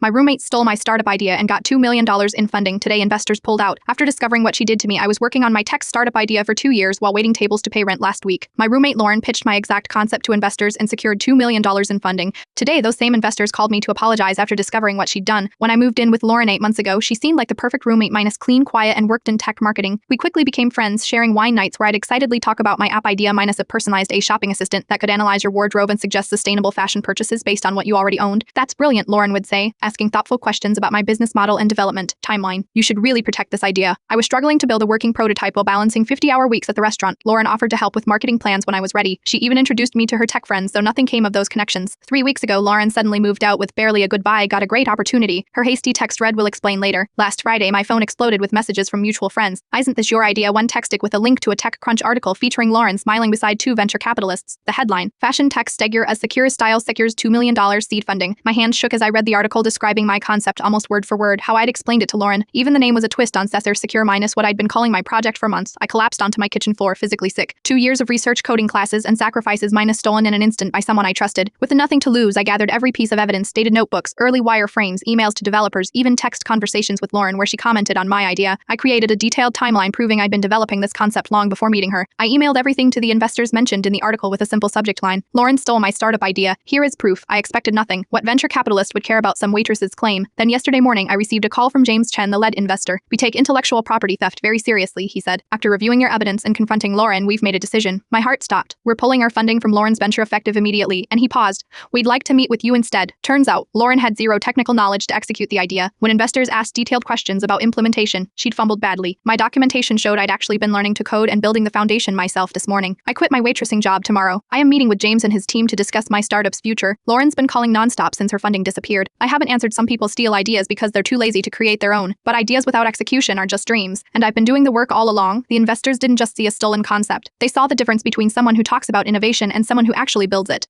My roommate stole my startup idea and got $2 million in funding. Today, investors pulled out. After discovering what she did to me, I was working on my tech startup idea for 2 years while waiting tables to pay rent last week. My roommate Lauren pitched my exact concept to investors and secured $2 million in funding. Today, those same investors called me to apologize after discovering what she'd done. When I moved in with Lauren 8 months ago, she seemed like the perfect roommate minus clean, quiet, and worked in tech marketing. We quickly became friends, sharing wine nights where I'd excitedly talk about my app idea minus a personalized shopping assistant that could analyze your wardrobe and suggest sustainable fashion purchases based on what you already owned. That's brilliant, Lauren would say, asking thoughtful questions about my business model and development timeline. You should really protect this idea. I was struggling to build a working prototype while balancing 50-hour weeks at the restaurant. Lauren offered to help with marketing plans when I was ready. She even introduced me to her tech friends, though nothing came of those connections. 3 weeks ago, Lauren suddenly moved out with barely a goodbye, got a great opportunity. Her hasty text read will explain later. Last Friday, my phone exploded with messages from mutual friends. Isn't this your idea? One texted with a link to a TechCrunch article featuring Lauren smiling beside 2 venture capitalists. The headline, Fashion Tech Stagger as Secure Style secures $2 million seed funding. My hands shook as I read the article describing my concept almost word for word, how I'd explained it to Lauren. Even the name was a twist on Secure minus what I'd been calling my project for months. I collapsed onto my kitchen floor, physically sick. 2 years of research, coding classes, and sacrifices minus stolen in an instant by someone I trusted. With nothing to lose, I gathered every piece of evidence, dated notebooks, early wireframes, emails to developers, even text conversations with Lauren where she commented on my idea. I created a detailed timeline proving I'd been developing this concept long before meeting her. I emailed everything to the investors mentioned in the article with a simple subject line. Lauren stole my startup idea. Here is proof. I expected nothing. What venture capitalist would care about some waitress's claim? Then yesterday morning, I received a call from James Chen, the lead investor. We take intellectual property theft very seriously, he said. After reviewing your evidence and confronting Lauren, we've made a decision. My heart stopped. We're pulling our funding from Lauren's venture effective immediately. And he paused. We'd like to meet with you instead. Turns out, Lauren had zero technical knowledge to execute the idea. When investors asked detailed questions about implementation, she'd fumbled badly. My documentation showed I'd actually been learning to code and building the foundation myself this morning. I quit my waitressing job tomorrow. I am meeting with James and his team to discuss my startup's future. Lauren's been calling nonstop since her funding disappeared. I haven't answered some people steal ideas because they're too lazy to create their own. But ideas without execution are just dreams. And I've been doing the work all along. The investors didn't just see a stolen concept. They saw the difference between someone who talks about innovation and someone who actually builds it.